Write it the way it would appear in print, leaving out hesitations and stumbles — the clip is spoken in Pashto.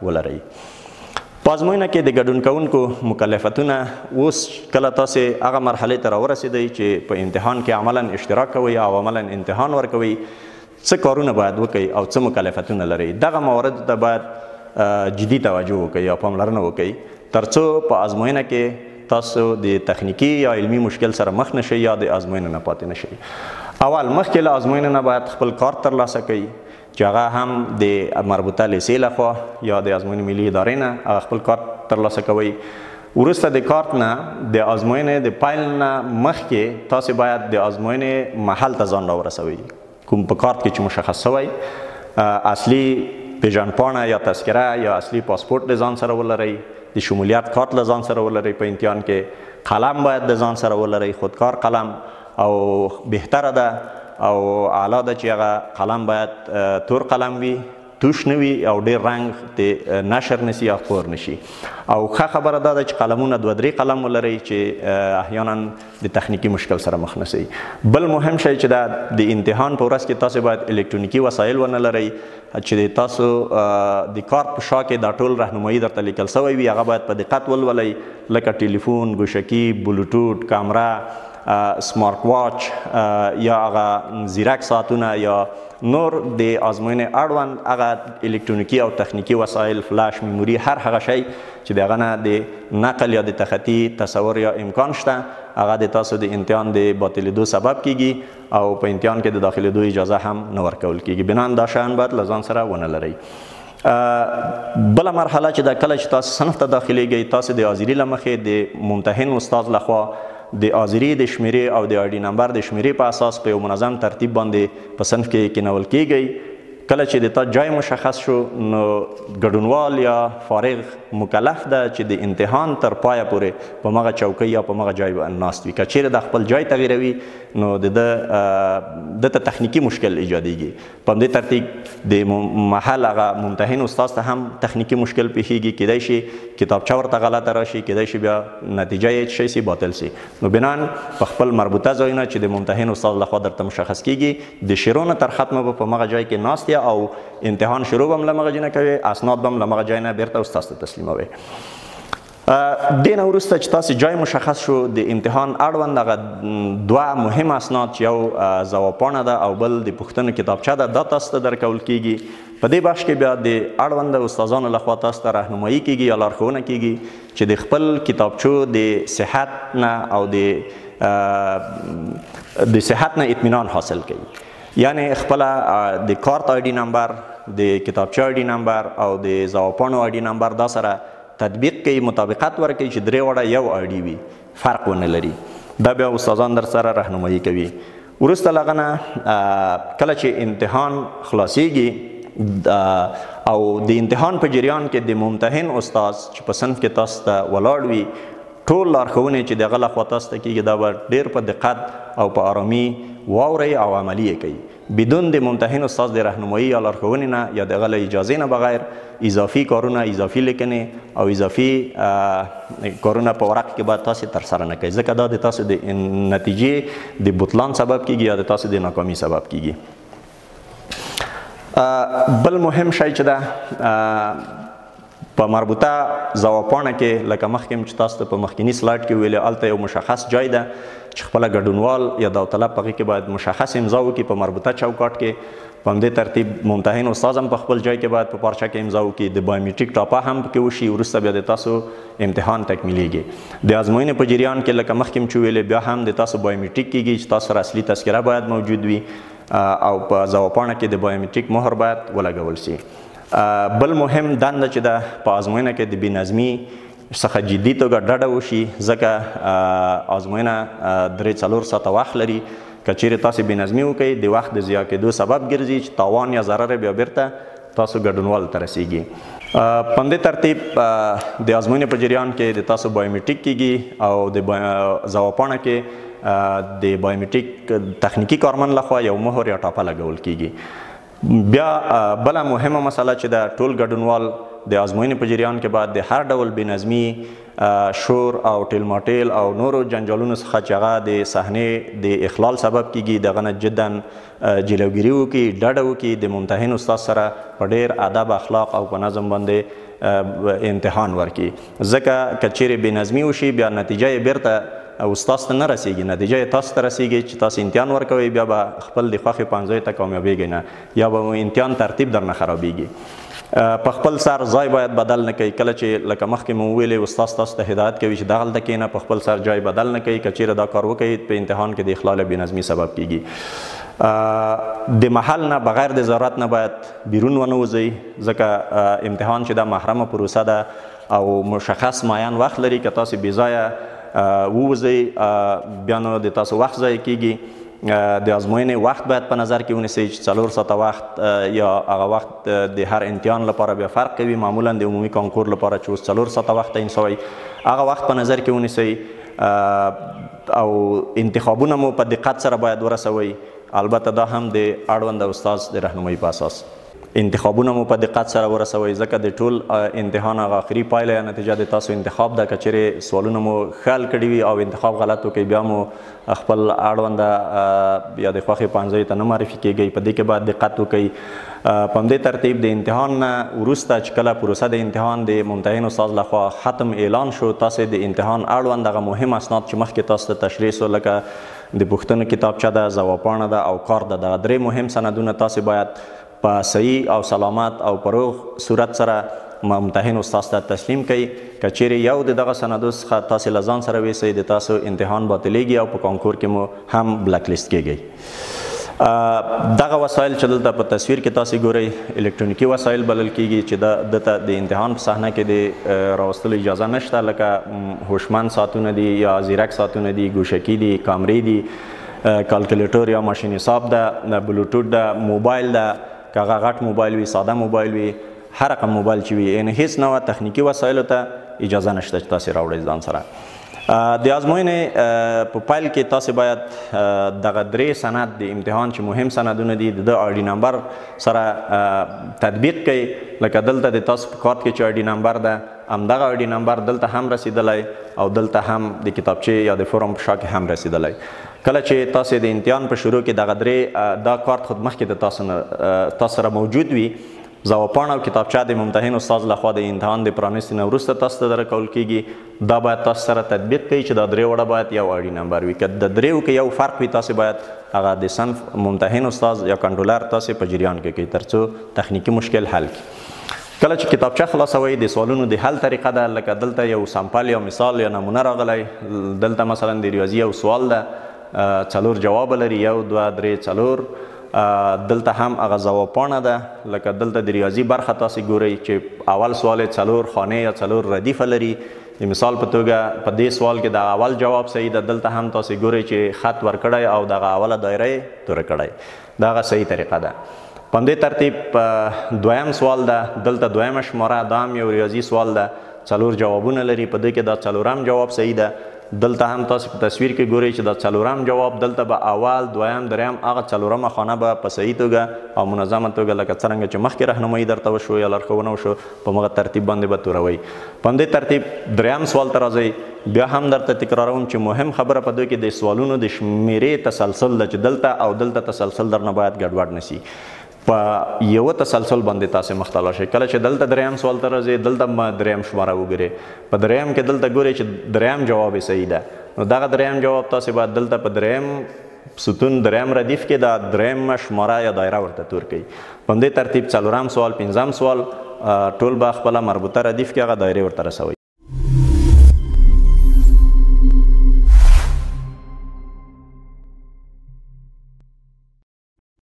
ولرئ. په ازموینه کې د ګډون کوونکو مکلفتونه اوس کله تاسې هغه مرحلې ته راورسېدئ چې په امتحان کې عملا اشتراک کوئ او عملا امتحان ورکوئ، څه کارونه باید وکئ او څه مکلفتونه لرئ. دغه موارد ته باید جدي توجه وکئ او پاملرنه وکئ تر څو په ازموینه کې تاسو د تخنیکي یا علمي مشکل سره مخ نشئ یا د ازموینې نه پاتې نشئ. اول مخکې له ازموینې نه باید خپل کارت ترلاسه کړئ چې هغه هم د مربوطه لیسې لخوا یا د ازموینې ملي ادارې نه هغه خپل کارت ترلاسه کوئ. وروسته د کارت نه د ازموینې د پایل نه مخکې تاسې باید د ازموینې محل ته ځان راورسوئ. کوم په کارت کې چې مشخص شوی اصلي پیژندپاڼه یا تذکره یا اصلي پاسپورت د ځان سره ولرئ، د شمولیت کارت له ځان سره ولرئ، په امتحان کې قلم باید د ځان سره ولرئ، خودکار قلم، او بهتره ده او اعلی ده چې هغه قلم باید تور قلم وي، توش نه وي او ډېر رنګ د نشر نشي یا خپور نشي. او ښه خبره دا ده چې قلمونه 2-3 قلم ولرئ چې احیانا د تخنیکي مشکل سره مخ نشئ. بل مهم شی چې دا د امتحان په ورځ کې تاسو باید الکترونیکي وسایل ونه لرئ چې تاسو د کارت په شا کې دا ټول راهنمایي درته لیکل سوی وي، هغه باید په دقت ولولئ، لکه ټلیفون، ګوشکي، بلوټوټ، کامره، سمارت واچ یا هغه زیرک ساعتونه یا نور د ازموینې اړوند هغه الکترونیکي او تخنیکي وسایل، فلاش، میموري، هر هغه شی چې د هغه نه د نقل یا د تخطي تصور یا امکان شته هغه د تاسو د امتحان د باطلېدو سبب کیږي او په امتحان کې د داخلېدو اجازه هم نه ورکول کیږي. بنان دا شیان باید له ځان سره ونه لرئ. بله مرحله چې دا کله چې تاسو صنف ته داخلیږئ تاسو د حاضري له مخې د ممتحن استاد لخوا د حاضري د شمیرې او د آی ډي نمبر د شمیرې په اساس په یو منظم ترتیب باندې په صنف کې کینول کیږئ. کله چې د تا جای مشخص شو نو ګډونوال یا فارغ مکلف ده چې د امتحان تر پایه پورې په مغه چوکۍ یا په مغه جای ناست وي. که چیرې د خپل جای تغیروي نو د ته تخنیکي مشکل ایجادیږي. په همدې ترتیب د محل هغه ممتحن استاد ته هم تخنیکي مشکل پیښیږي، کیدای شي کتابچه ورته غلطه راشي، کیدای شي بیا نتیجه یې څه شي باطل شي. نو بنان په خپل مربوطه ځایونه چې د ممتحن استاد لخوا درته مشخص کیږي د شیرونه تر ختمه به په مغه جای کې ناست او امتحان شروع بم له مغه جای نه کوي، اسناد بم له مغه جای نه بیرته استاد ته تسلیموي. دې نه وروسته چې تاسې جای مشخص شو د امتحان اړوند هغه دوه مهم اسناد چې یو ځوابپاڼه ده او بل د پوښتنو کتابچه ده دا تاسو ته درکول کیږي. په دې بخش کې بیا د اړوند استادانو لخوا تاسو ته راهنمایي کیږي یا لارښوونه کیږي چې د خپل کتابچو د صحت نه او د صحت نه اطمینان حاصل کړي. یعنی خپل د کارت آی ډي نمبر، د کتابچه آی ډي نمبر او د ځوابپاڼو آی ډي نمبر دا سره تطبیق کوي، مطابقت ورکوي چې درې واړه یو آی ډي وي، فرق ونه لري. دا بیا استادان در سره راهنمایي کوي. وروسته له هغه نه کله چې امتحان خلاصیږي او د امتحان په جریان کې د ممتحن استاد چې په صنف کې تاسو ته ولاړ وي ټول لارښوونې چې د هغه لخوا تاسو ته کیږي دا به ډېر په دقت او په آرامي واورئ او عملي یې کوي. بدون د ممتحن استاد د راهنمایي یا لارښوونې نه یا د هغه له اجازې نه بغیر اضافي کارونه، اضافي لیکنې او اضافي کارونه په ورق کې باید تاسې ترسره نه کوئ، ځکه دا د تاسو د نتیجې د بطلان سبب کیږي یا د تاسو د ناکامي سبب کیږي. بل مهم شی چې ده په مربوطه ځوابپاڼه کې لکه مخکې چې تاسو ته په مخکیني سلایډ کې ویلې هلته یو مشخص جای ده چې خپله ګډونوال یا داوطلب په هغې کې باید مشخص امضا وکړي په مربوطه چوکاټ کې. په همدې ترتیب ممتحن استاد هم په خپل جای کې باید په پارچه کې امضا وکړي، د بایومیټریک ټاپه هم پکې وشي، وروسته بیا د تاسو امتحان تکمیلیږي. د ازموینې په جریان کې لکه مخکې چې ویلې بیا هم د تاسو بایومیټریک کیږي چې تاسو سره اصلي تذکره باید موجود وي او په ځوابپاڼه کې د بایومیټریک مهر باید ولګول شي. بل مهم دنده چې ده په ازموینه کې د بېنظمي څخه جدي توګه ډډه وشي، ځکه ازموینه 3-4 ساعته وخت لري. که چیرې تاسې بېنظمي وکړئ د وخت د ضایع کېدو سبب ګرځي چې تاوان یا ضرر بیا بیرته تاسو ګډونوالو ته رسیږي. په همدې ترتیب د ازموینې په جریان کې د تاسو بایومیټریک کیږي او د ځوابپاڼه کې د بایومیټریک تخنیکي کارمند لخوا یو مهر یا ټاپه لګول کیږي. بیا بله مهمه مسله چې د ټول ګډونوال د ازموینې په جریان کې باید د هر ډول بېنظمي، شور او ټیلماټیل او نورو جنجالونو څخه چې هغه د صحنې د اخلال سبب کیږي دغه نه جدا جلوګیري وکړي، ډډه وکړي، د ممتحن استاد سره په ډېر ادب، اخلاق او په نظم باندې امتحان ورکړي. ځکه که چیرې بېنظمي وشي بیا نتیجه یې بیرته استاد ته نه رسیږي، نتیجه یې تاسو ته رسیږي چې تاسو امتحان ورکوئ، بیا به خپل د خوښې پوهنځیو ته کامیابیږئ نه، یا به امتحان ترتیب درنه خرابیږي. په خپل سر ځای باید بدل نه کوئ. کله چې لکه مخکې مو وویلې استاد تاسو ته هدایت کوي چې دغلته کښېنه، په خپل سر ځای بدل نه کوئ. که چیرې دا کار وکړئ په امتحان کې د اخلال او بېنظمي سبب کیږي. د محل نه بغیر د ضرورت نه باید بیرون ونه وځئ، ځکه امتحان چې دا محرمه پروسه ده او مشخص معین وخت لري. که تاسو بې ځایه ووځئ بیا نو د تاسو وخت ضایع کیږي. د ازموینې وخت باید په نظر کې ونیسئ چې 4 ساعته وخت یا هغه وخت د هر امتحان لپاره بیا فرق کوي. معمولا د عمومي کانکور لپاره چې اوس 4 ساعته وخت تعیین شوی، هغه وخت په نظر کې ونیسئ. او انتخابونه مو په دقت سره باید ورسوئ. البته دا هم د اړوند استاد د رهنمایي په اساس انتخابونه مو په دقت سره ورسوئ، ځکه د ټول امتحان هغه آخري پایله یا نتیجه د تاسو انتخاب ده. که چیرې سوالونه مو ښه حل کړي وي او انتخاب غلط وکړئ، بیا مو خپل اړونده یا د خوښې پوهنځیو ته نه معرفي کیږئ. په دې کې باید دقت وکړئ. په همدې ترتیب د امتحان نه وروسته چې کله پروسه د امتحان د ممتحن استاد لخوا ختم اعلان شو، تاسو د امتحان اړوند هغه مهم اسناد چې مخکې تاسو ته تشریح سو، لکه د پوښتنو کتابچه ده، ځوابپاڼه ده او کار ده، دغه 3 مهم سندونه تاسو باید په صحیح او سلامت او په روغ صورت سره ممتحن استاد ته تسلیم کړئ. که چیرې یو د دغه سندو څخه تاسو له ځان سره ویسئ، د تاسو امتحان باطلیږي او په کانکور کې مو هم بلک لیست کیږئ. دغه وسایل چې دلته په تصویر کې تاسو ګورئ الکترونیکي وسایل بلل کیږي چې دته د امتحان په صحنه کې د راوستلو اجازه نشته، لکه هوشمند ساعتونه دي یا زیرک ساعتونه دي، ګوشکي دي، کامرې دي، کالکولیټر یا ماشین حساب ده، بلوټوت ده، موبایل ده، که هغه غټ موبایل وي، ساده موبایل وي، هر رقم موبایل چې وي، یعنې هیڅ نوع تخنیکي وسایلو ته اجازه نشته چې تاسو راوړئ ځان سره. د ازموینې په پیل کې تاسو باید دغه 3 سند د امتحان چې مهم سندونه دي د آی ډي نمبر سره تطبیق کړئ. لکه دلته د تاسو په کارت کې چې آی ډي نمبر ده، همدغه آی ډي نمبر دلته هم رسیدلی او دلته هم د کتابچې یا د فورم په شا کې هم رسیدلی. کله چې تاسو د امتحان په شروع کې دغه 3 دا کارت خود مخکې د تاسو سره موجود وي، ځوابپاڼه او کتابچه د ممتحن استاد لخوا د امتحان د پرانیستې نه وروسته تاسو ته درکول کیږي. دا باید تاسو سره تطبیق کړئ چې دا 3 وړه باید یو آی ډي نمبر وي. که د 3 کې یو فرق وي، تاسو باید هغه د صنف ممتحن استاد یا کنټرولر تاسو په جریان کې کړئ ترڅو تخنیکي مشکل حل کړي. کله چې کتابچه خلاصوئ د سوالونو د حل طریقه ده، لکه دلته یو سمپل یا مثال یا نمونه راغلی. دلته مثلا د ریاضي یو سوال ده، 4 جواب لري، 1 2 3 4. دلته هم هغه ځوابپاڼه ده، لکه دلته د ریاضي برخه تاسو ګورئ چې اول سوال 4 خانې یا 4 ردیفه لري. د مثال په توګه په دې سوال کې د اول جواب صحیح ده، دلته هم تاسو ګورئ چې خط ورکړی او دغه اوله دایره یې توره کړی. دغه صحیح طریقه ده. په همدې ترتیب دویم سوال ده، دلته دویمه شماره، دا هم یو ریاضي سوال ده، 4 جوابونه لري، په دې کې دا 4م جواب صحیح ده. دلته هم تاسو په تصویر کې ګورئ چې دا 4م جواب، دلته به اول، دویم، دریم، هغه 4مه خانه به په صحیح توګه او منظمه توګه لکه څرنګه چې مخکې رهنمایي درته وشو یا لارښوونه وشو په هغه ترتیب باندې به توروئ. په همدې ترتیب 3م سوال ته راځئ. بیا هم درته تکراروم چې مهم خبره په دې کې د سوالونو د شمیرې تسلسل ده، چې دلته او دلته تسلسل درنه باید ګډوډ نشي. په یو تسلسل باندې تاسو مختلا شئ. کله چې دلته 3م سوال ته راځئ، دلته 3م شماره وګورئ. په 3م کې دلته ګورئ چې 3م جواب صحیح ده، نو دغه 3م جواب تاسو باید دلته په 3م ستون 3م ردیف کې دا 3م شماره یا دایره ورته تور کړئ. په همدې ترتیب 4م سوال، 5م سوال ټول به خپله مربوطه ردیف کې هغه دایرې ورته رسوئ.